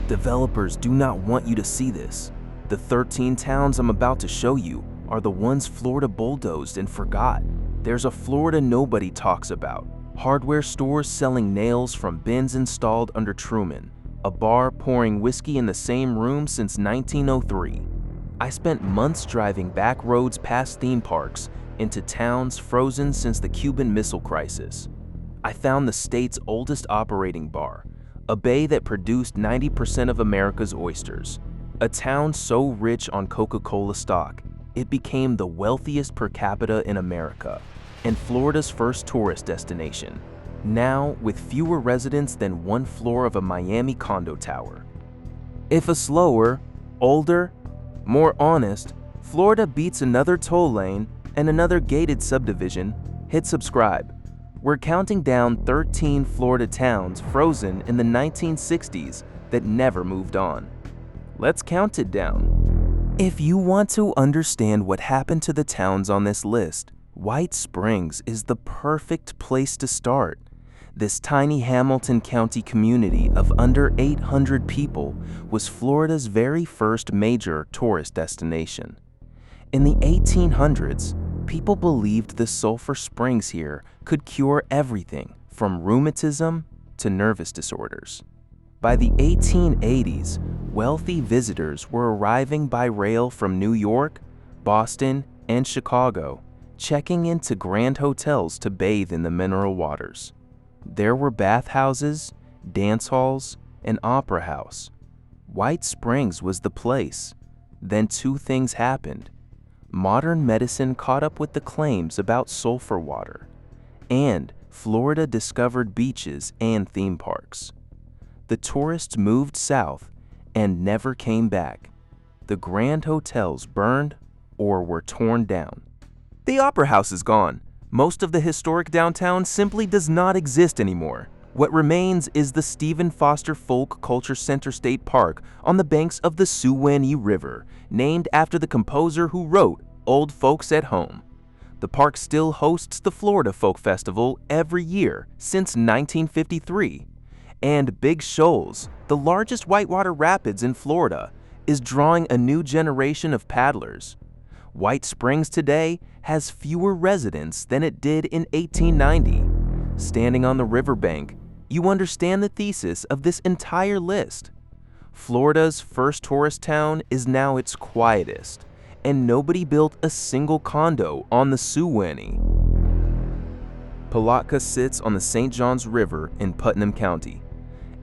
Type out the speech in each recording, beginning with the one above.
Developers do not want you to see this. The 13 towns I'm about to show you are the ones Florida bulldozed and forgot. There's a Florida nobody talks about. Hardware stores selling nails from bins installed under Truman. A bar pouring whiskey in the same room since 1903. I spent months driving back roads past theme parks into towns frozen since the Cuban Missile Crisis. I found the state's oldest operating bar, a bay that produced 90% of America's oysters. A town so rich on Coca-Cola stock, it became the wealthiest per capita in America, and Florida's first tourist destination, now with fewer residents than one floor of a Miami condo tower. If a slower, older, more honest, Florida beats another toll lane and another gated subdivision, hit subscribe. We're counting down 13 Florida towns frozen in the 1960s that never moved on. Let's count it down. If you want to understand what happened to the towns on this list, White Springs is the perfect place to start. This tiny Hamilton County community of under 800 people was Florida's very first major tourist destination. In the 1800s, people believed the sulfur springs here could cure everything from rheumatism to nervous disorders. By the 1880s, wealthy visitors were arriving by rail from New York, Boston, and Chicago, checking into grand hotels to bathe in the mineral waters. There were bathhouses, dance halls, and opera house. White Springs was the place. Then two things happened. Modern medicine caught up with the claims about sulfur water, and Florida discovered beaches and theme parks. The tourists moved south and never came back. The grand hotels burned or were torn down. The opera house is gone. Most of the historic downtown simply does not exist anymore. What remains is the Stephen Foster Folk Culture Center State Park on the banks of the Suwannee River, named after the composer who wrote Old Folks at Home. The park still hosts the Florida Folk Festival every year since 1953. And Big Shoals, the largest whitewater rapids in Florida, is drawing a new generation of paddlers. White Springs today has fewer residents than it did in 1890. Standing on the riverbank, you understand the thesis of this entire list. Florida's first tourist town is now its quietest, and nobody built a single condo on the Suwannee. Palatka sits on the St. Johns River in Putnam County,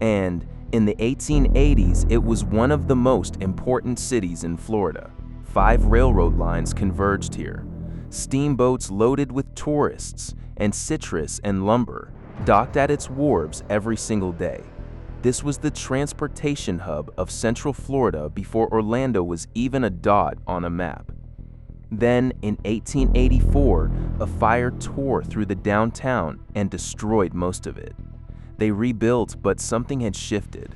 and in the 1880s it was one of the most important cities in Florida. 5 railroad lines converged here. Steamboats loaded with tourists and citrus and lumber docked at its wharves every single day. This was the transportation hub of Central Florida before Orlando was even a dot on a map. Then, in 1884, a fire tore through the downtown and destroyed most of it. They rebuilt, but something had shifted.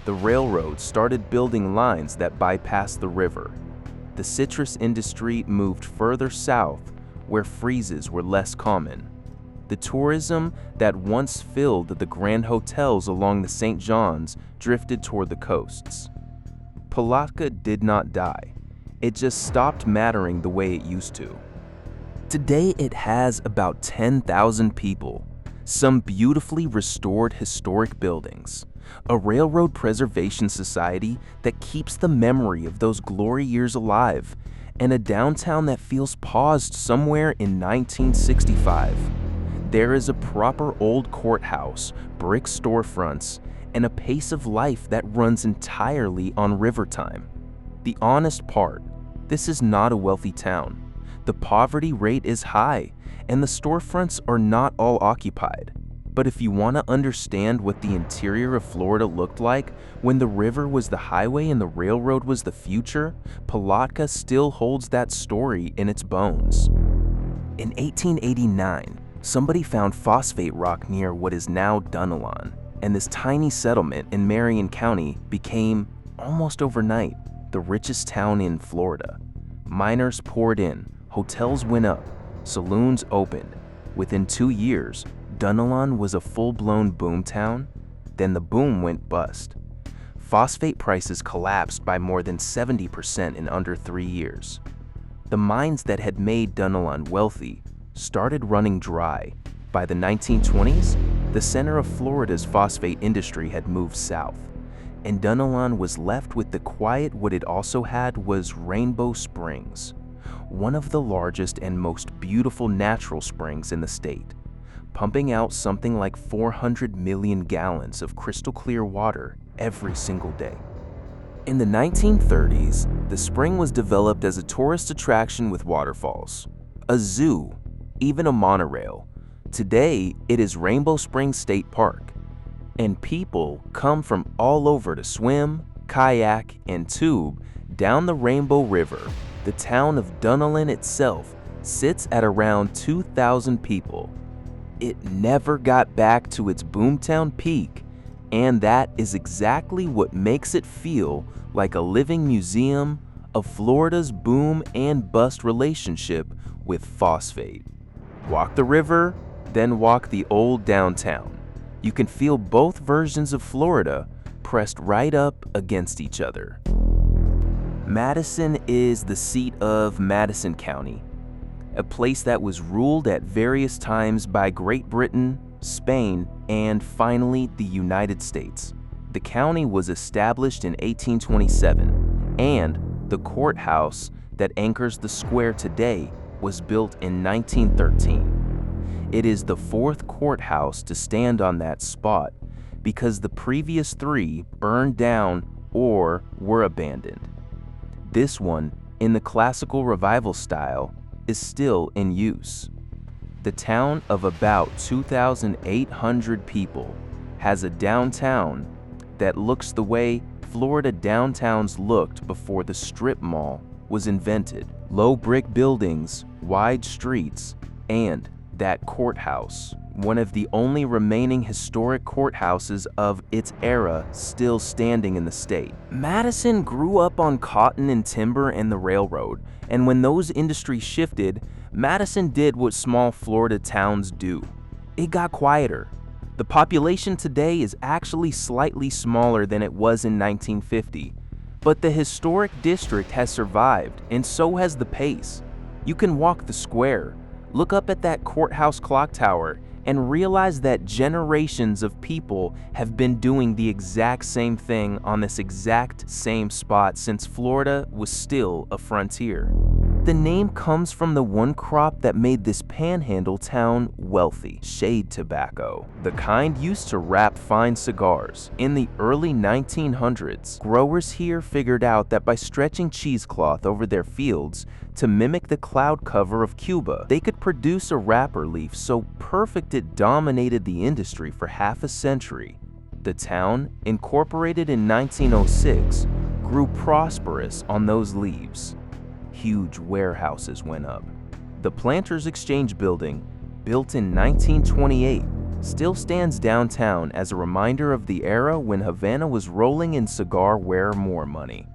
The railroad started building lines that bypassed the river. The citrus industry moved further south, where freezes were less common. The tourism that once filled the grand hotels along the St. Johns drifted toward the coasts. Palatka did not die. It just stopped mattering the way it used to. Today it has about 10,000 people, some beautifully restored historic buildings, a railroad preservation society that keeps the memory of those glory years alive, and a downtown that feels paused somewhere in 1965. There is a proper old courthouse, brick storefronts, and a pace of life that runs entirely on river time. The honest part, this is not a wealthy town. The poverty rate is high, and the storefronts are not all occupied. But if you want to understand what the interior of Florida looked like when the river was the highway and the railroad was the future, Palatka still holds that story in its bones. In 1889, somebody found phosphate rock near what is now Dunnellon, and this tiny settlement in Marion County became, almost overnight, the richest town in Florida. Miners poured in, hotels went up, saloons opened. Within 2 years, Dunnellon was a full-blown boom town. Then the boom went bust. phosphate prices collapsed by more than 70% in under 3 years. The mines that had made Dunnellon wealthy started running dry. By the 1920s, the center of Florida's phosphate industry had moved south, and Dunnellon was left with the quiet. What it also had was Rainbow Springs, one of the largest and most beautiful natural springs in the state, pumping out something like 400 million gallons of crystal clear water every single day. In the 1930s, the spring was developed as a tourist attraction with waterfalls, a zoo, even a monorail. Today, it is Rainbow Springs State Park, and people come from all over to swim, kayak, and tube down the Rainbow River. The town of Dunnellon itself sits at around 2,000 people. It never got back to its boomtown peak, and that is exactly what makes it feel like a living museum of Florida's boom and bust relationship with phosphate. Walk the river, then walk the old downtown. You can feel both versions of Florida pressed right up against each other. Madison is the seat of Madison County, a place that was ruled at various times by Great Britain, Spain, and finally the United States. The county was established in 1827, and the courthouse that anchors the square today was built in 1913. It is the fourth courthouse to stand on that spot because the previous 3 burned down or were abandoned. This one, in the classical revival style, is still in use. The town of about 2,800 people has a downtown that looks the way Florida downtowns looked before the strip mall was invented. Low brick buildings, wide streets, and that courthouse, one of the only remaining historic courthouses of its era still standing in the state. Madison grew up on cotton and timber and the railroad, and when those industries shifted, Madison did what small Florida towns do. It got quieter. The population today is actually slightly smaller than it was in 1950, but the historic district has survived, and so has the pace. You can walk the square, look up at that courthouse clock tower, and realize that generations of people have been doing the exact same thing on this exact same spot since Florida was still a frontier. The name comes from the one crop that made this panhandle town wealthy: shade tobacco, the kind used to wrap fine cigars. In the early 1900s, growers here figured out that by stretching cheesecloth over their fields to mimic the cloud cover of Cuba, they could produce a wrapper leaf so perfect it dominated the industry for half a century. The town, incorporated in 1906, grew prosperous on those leaves. Huge warehouses went up. The Planters Exchange building, built in 1928, still stands downtown as a reminder of the era when Havana was rolling in cigar wear more money.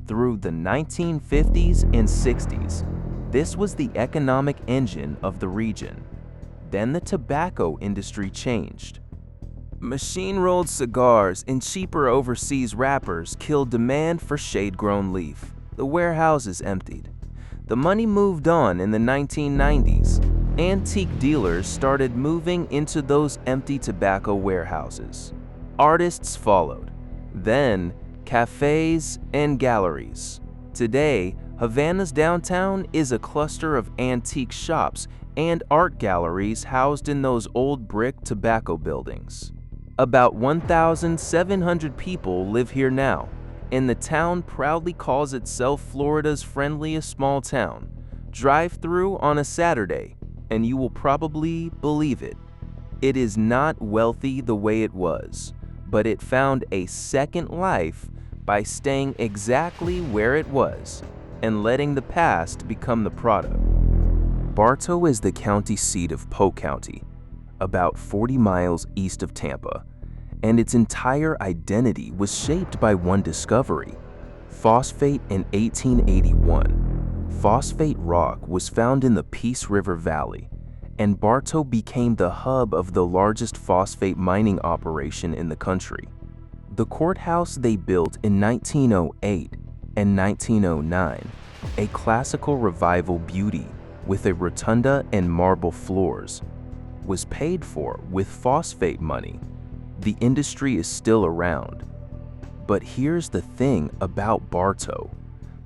Through the 1950s and 60s, this was the economic engine of the region. Then the tobacco industry changed. Machine-rolled cigars and cheaper overseas wrappers killed demand for shade-grown leaf. The warehouses emptied. The money moved on in the 1990s. Antique dealers started moving into those empty tobacco warehouses. Artists followed. Then, cafes and galleries. Today, Havana's downtown is a cluster of antique shops and art galleries housed in those old brick tobacco buildings. About 1,700 people live here now, and the town proudly calls itself Florida's friendliest small town. Drive through on a Saturday, and you will probably believe it. It is not wealthy the way it was, but it found a second life by staying exactly where it was and letting the past become the product. Bartow is the county seat of Polk County, about 40 miles east of Tampa, and its entire identity was shaped by one discovery: phosphate in 1881. Phosphate rock was found in the Peace River Valley, and Bartow became the hub of the largest phosphate mining operation in the country. The courthouse they built in 1908 and 1909, a classical revival beauty with a rotunda and marble floors, was paid for with phosphate money. The industry is still around. But here's the thing about Bartow.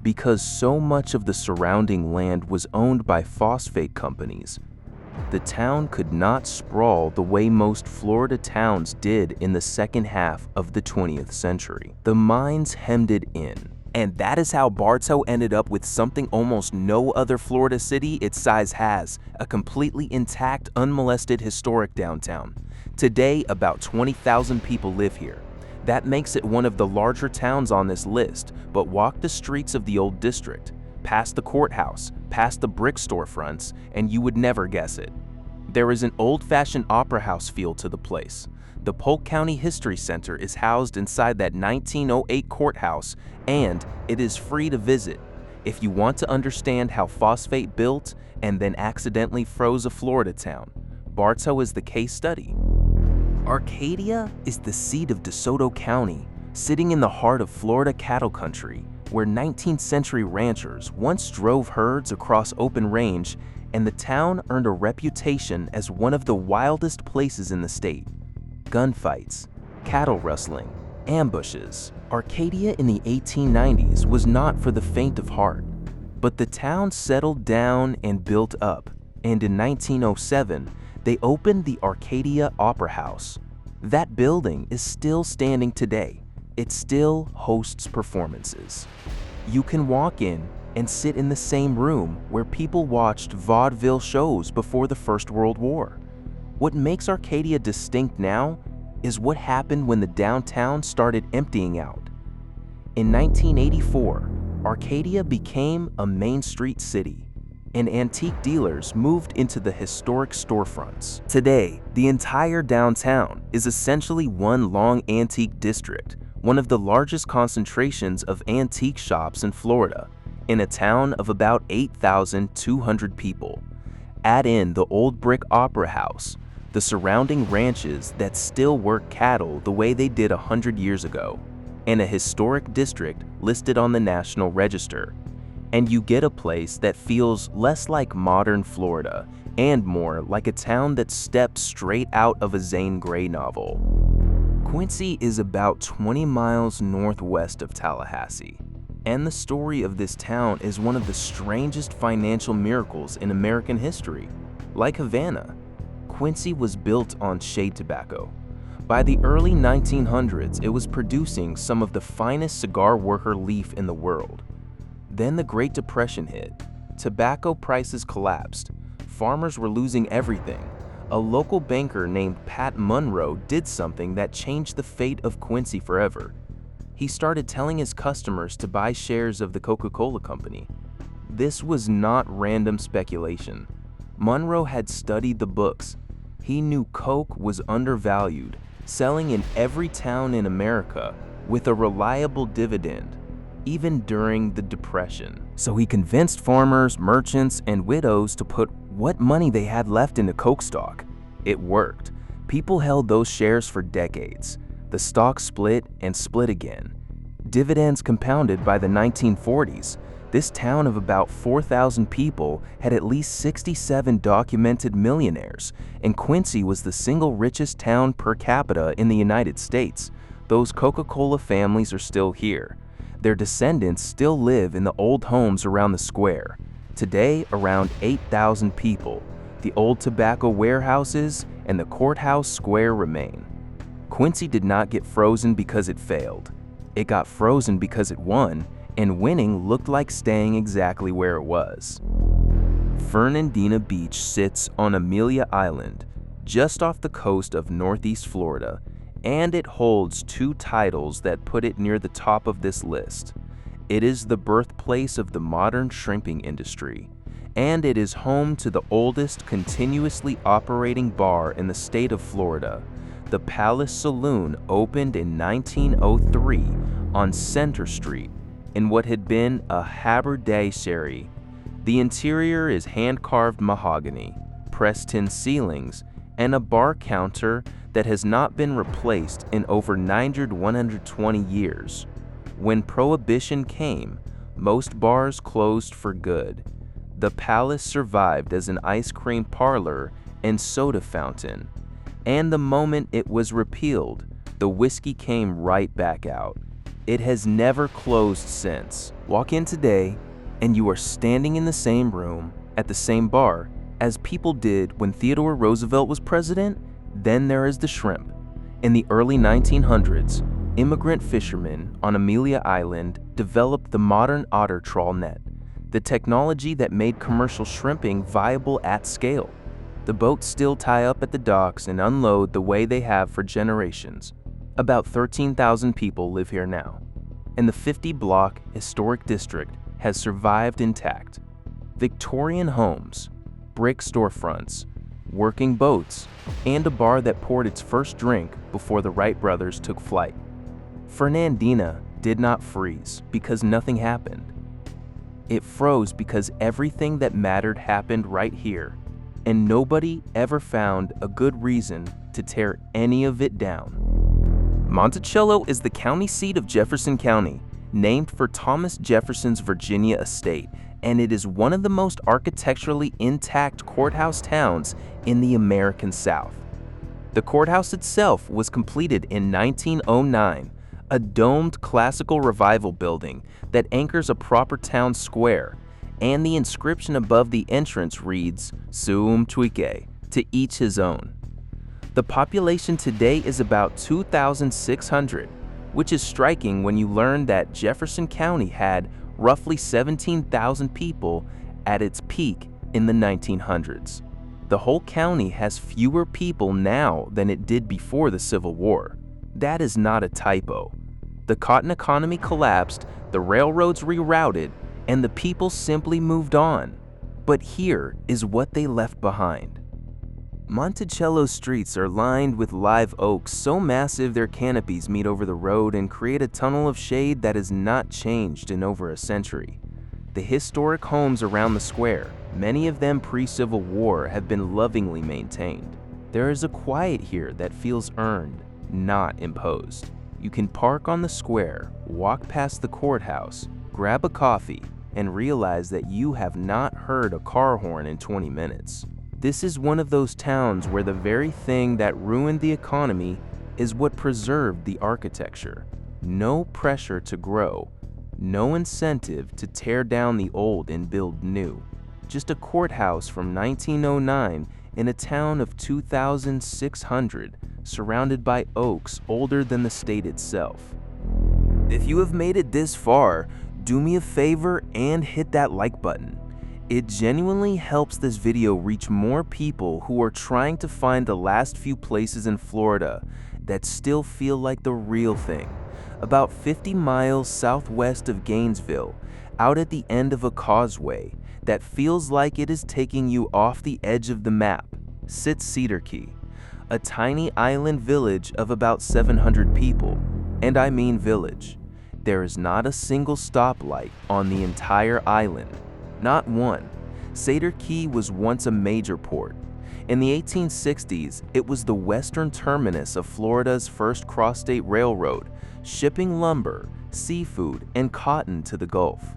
Because so much of the surrounding land was owned by phosphate companies, the town could not sprawl the way most Florida towns did in the second half of the 20th century. The mines hemmed it in. And that is how Bartow ended up with something almost no other Florida city its size has, a completely intact, unmolested historic downtown. Today, about 20,000 people live here. That makes it one of the larger towns on this list, but walk the streets of the old district, past the courthouse, past the brick storefronts, and you would never guess it. There is an old-fashioned opera house feel to the place. The Polk County History Center is housed inside that 1908 courthouse, and it is free to visit. If you want to understand how phosphate built and then accidentally froze a Florida town, Bartow is the case study. Arcadia is the seat of DeSoto County, sitting in the heart of Florida cattle country, where 19th century ranchers once drove herds across open range, and the town earned a reputation as one of the wildest places in the state. Gunfights, cattle rustling, ambushes. Arcadia in the 1890s was not for the faint of heart, but the town settled down and built up, and in 1907, they opened the Arcadia Opera House. That building is still standing today. It still hosts performances. You can walk in and sit in the same room where people watched vaudeville shows before the First World War. What makes Arcadia distinct now is what happened when the downtown started emptying out. In 1984, Arcadia became a Main Street city, and antique dealers moved into the historic storefronts. Today, the entire downtown is essentially one long antique district, one of the largest concentrations of antique shops in Florida, in a town of about 8,200 people. Add in the old brick opera house, the surrounding ranches that still work cattle the way they did 100 years ago, and a historic district listed on the National Register, and you get a place that feels less like modern Florida and more like a town that stepped straight out of a Zane Grey novel. Quincy is about 20 miles northwest of Tallahassee, and the story of this town is one of the strangest financial miracles in American history. Like Havana, Quincy was built on shade tobacco. By the early 1900s, it was producing some of the finest cigar worker leaf in the world. Then the Great Depression hit. Tobacco prices collapsed. Farmers were losing everything. A local banker named Pat Monroe did something that changed the fate of Quincy forever. He started telling his customers to buy shares of the Coca-Cola company. This was not random speculation. Monroe had studied the books. He knew Coke was undervalued, selling in every town in America with a reliable dividend, even during the Depression. So he convinced farmers, merchants, and widows to put what money they had left into Coke stock. It worked. People held those shares for decades. The stock split and split again. Dividends compounded by the 1940s. This town of about 4,000 people had at least 67 documented millionaires, and Quincy was the single richest town per capita in the United States. Those Coca-Cola families are still here. Their descendants still live in the old homes around the square. Today, around 8,000 people. The old tobacco warehouses and the courthouse square remain. Quincy did not get frozen because it failed. It got frozen because it won, and winning looked like staying exactly where it was. Fernandina Beach sits on Amelia Island, just off the coast of Northeast Florida, and it holds two titles that put it near the top of this list. It is the birthplace of the modern shrimping industry, and it is home to the oldest continuously operating bar in the state of Florida. The Palace Saloon opened in 1903 on Center Street in what had been a haberdashery. The interior is hand-carved mahogany, pressed tin ceilings, and a bar counter that has not been replaced in over 120 years. When Prohibition came, most bars closed for good. The Palace survived as an ice cream parlor and soda fountain. And the moment it was repealed, the whiskey came right back out. It has never closed since. Walk in today, and you are standing in the same room, at the same bar, as people did when Theodore Roosevelt was president. Then there is the shrimp. In the early 1900s, immigrant fishermen on Amelia Island developed the modern otter trawl net, the technology that made commercial shrimping viable at scale. The boats still tie up at the docks and unload the way they have for generations. About 13,000 people live here now, and the 50-block historic district has survived intact. Victorian homes, brick storefronts, working boats, and a bar that poured its first drink before the Wright brothers took flight. Fernandina did not freeze because nothing happened. It froze because everything that mattered happened right here, and nobody ever found a good reason to tear any of it down. Monticello is the county seat of Jefferson County, named for Thomas Jefferson's Virginia estate, and it is one of the most architecturally intact courthouse towns in the American South. The courthouse itself was completed in 1909, a domed classical revival building that anchors a proper town square, and the inscription above the entrance reads, "Sum Tuique," to each his own. The population today is about 2,600, which is striking when you learn that Jefferson County had roughly 17,000 people at its peak in the 1900s. The whole county has fewer people now than it did before the Civil War. That is not a typo. The cotton economy collapsed, the railroads rerouted, and the people simply moved on. But here is what they left behind. Monticello's streets are lined with live oaks so massive their canopies meet over the road and create a tunnel of shade that has not changed in over a century. The historic homes around the square, many of them pre-Civil War, have been lovingly maintained. There is a quiet here that feels earned, not imposed. You can park on the square, walk past the courthouse, grab a coffee, and realize that you have not heard a car horn in 20 minutes. This is one of those towns where the very thing that ruined the economy is what preserved the architecture. No pressure to grow, no incentive to tear down the old and build new. Just a courthouse from 1909 in a town of 2,600, surrounded by oaks older than the state itself. If you have made it this far, do me a favor and hit that like button. It genuinely helps this video reach more people who are trying to find the last few places in Florida that still feel like the real thing. About 50 miles southwest of Gainesville, out at the end of a causeway that feels like it is taking you off the edge of the map, sits Cedar Key, a tiny island village of about 700 people. And I mean village. There is not a single stoplight on the entire island. Not one. Cedar Key was once a major port. In the 1860s, it was the western terminus of Florida's first cross-state railroad, shipping lumber, seafood, and cotton to the Gulf.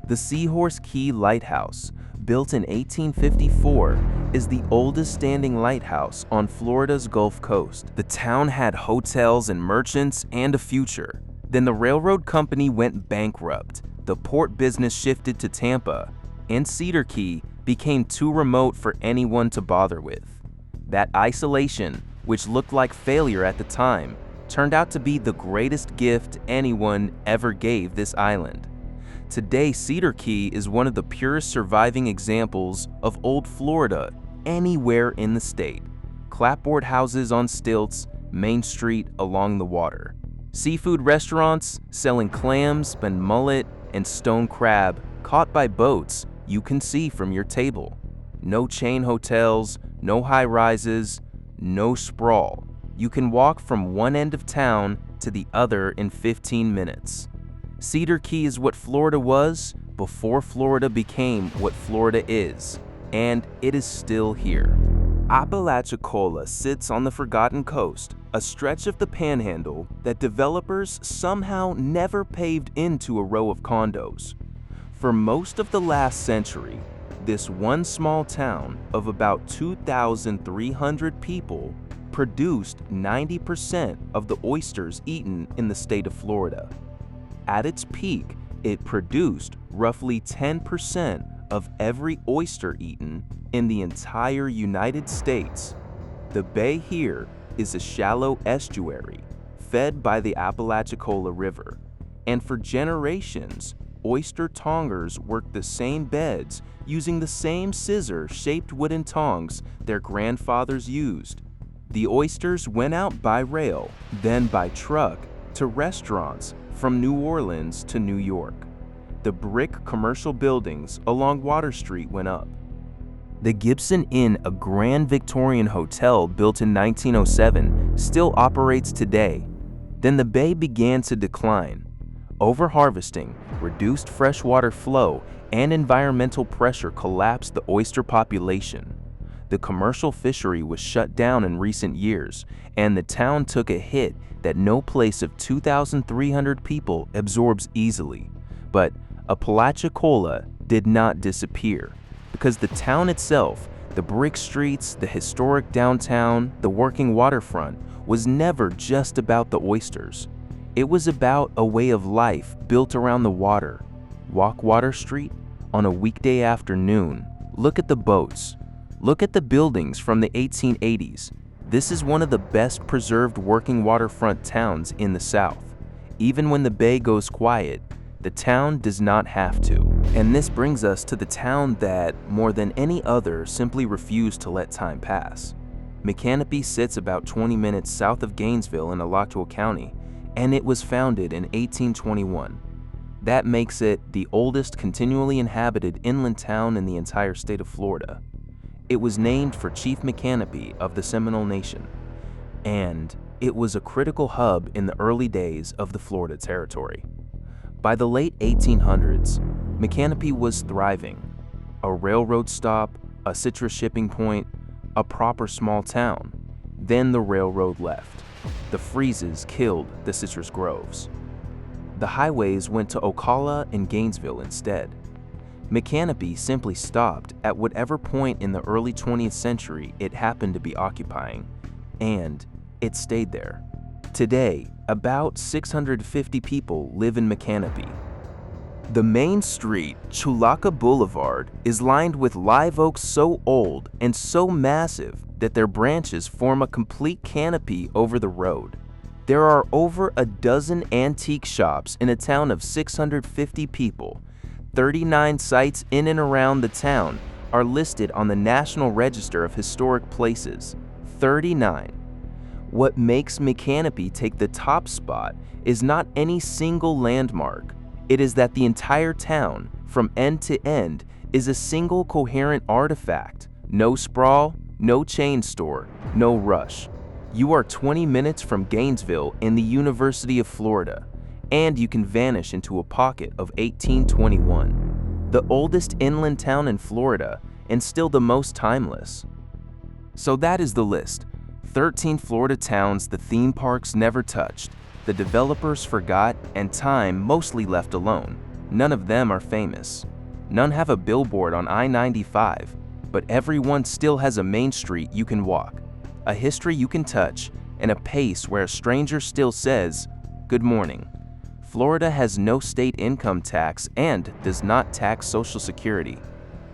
The Seahorse Key Lighthouse, built in 1854, is the oldest standing lighthouse on Florida's Gulf Coast. The town had hotels and merchants and a future. Then the railroad company went bankrupt. The port business shifted to Tampa, and Cedar Key became too remote for anyone to bother with. That isolation, which looked like failure at the time, turned out to be the greatest gift anyone ever gave this island. Today, Cedar Key is one of the purest surviving examples of old Florida anywhere in the state. Clapboard houses on stilts, Main Street along the water. Seafood restaurants selling clams and mullet and stone crab caught by boats you can see from your table. No chain hotels, no high rises, no sprawl. You can walk from one end of town to the other in 15 minutes. Cedar Key is what Florida was before Florida became what Florida is, and it is still here. Apalachicola sits on the Forgotten Coast, a stretch of the Panhandle that developers somehow never paved into a row of condos. For most of the last century, this one small town of about 2,300 people produced 90% of the oysters eaten in the state of Florida. At its peak, it produced roughly 10% of every oyster eaten in the entire United States. The bay here is a shallow estuary fed by the Apalachicola River, and for generations, oyster tongers worked the same beds using the same scissor-shaped wooden tongs their grandfathers used. The oysters went out by rail, then by truck, to restaurants from New Orleans to New York. The brick commercial buildings along Water Street went up. The Gibson Inn, a grand Victorian hotel built in 1907, still operates today. Then the bay began to decline. Overharvesting, reduced freshwater flow, and environmental pressure collapsed the oyster population. The commercial fishery was shut down in recent years, and the town took a hit that no place of 2,300 people absorbs easily. But Apalachicola did not disappear, because the town itself, the brick streets, the historic downtown, the working waterfront, was never just about the oysters. It was about a way of life built around the water. Walk Water Street on a weekday afternoon. Look at the boats. Look at the buildings from the 1880s. This is one of the best preserved working waterfront towns in the South. Even when the bay goes quiet, the town does not have to. And this brings us to the town that, more than any other, simply refused to let time pass. Micanopy sits about 20 minutes south of Gainesville in Alachua County, and it was founded in 1821. That makes it the oldest continually inhabited inland town in the entire state of Florida. It was named for Chief Micanopy of the Seminole Nation, and it was a critical hub in the early days of the Florida Territory. By the late 1800s, Micanopy was thriving. A railroad stop, a citrus shipping point, a proper small town. Then the railroad left. The freezes killed the citrus groves. The highways went to Ocala and Gainesville instead. Micanopy simply stopped at whatever point in the early 20th century it happened to be occupying, and it stayed there. Today, about 650 people live in Micanopy. The main street, Chulaka Boulevard, is lined with live oaks so old and so massive that their branches form a complete canopy over the road. There are over a dozen antique shops in a town of 650 people. 39 sites in and around the town are listed on the National Register of Historic Places. 39. What makes Micanopy take the top spot is not any single landmark. It is that the entire town, from end to end, is a single coherent artifact. No sprawl, no chain store, no rush. You are 20 minutes from Gainesville in the University of Florida, and you can vanish into a pocket of 1821, the oldest inland town in Florida and still the most timeless. So that is the list. 13 Florida towns the theme parks never touched, the developers forgot, and time mostly left alone. None of them are famous. None have a billboard on I-95, but everyone still has a main street you can walk, a history you can touch, and a pace where a stranger still says, "Good morning." Florida has no state income tax and does not tax Social Security.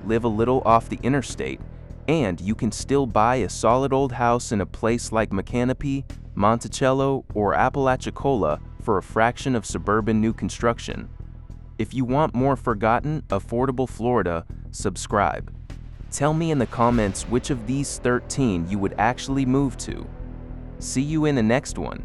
Live a little off the interstate, and you can still buy a solid old house in a place like Micanopy, Monticello, or Apalachicola for a fraction of suburban new construction. If you want more forgotten, affordable Florida, subscribe. Tell me in the comments which of these 13 you would actually move to. See you in the next one.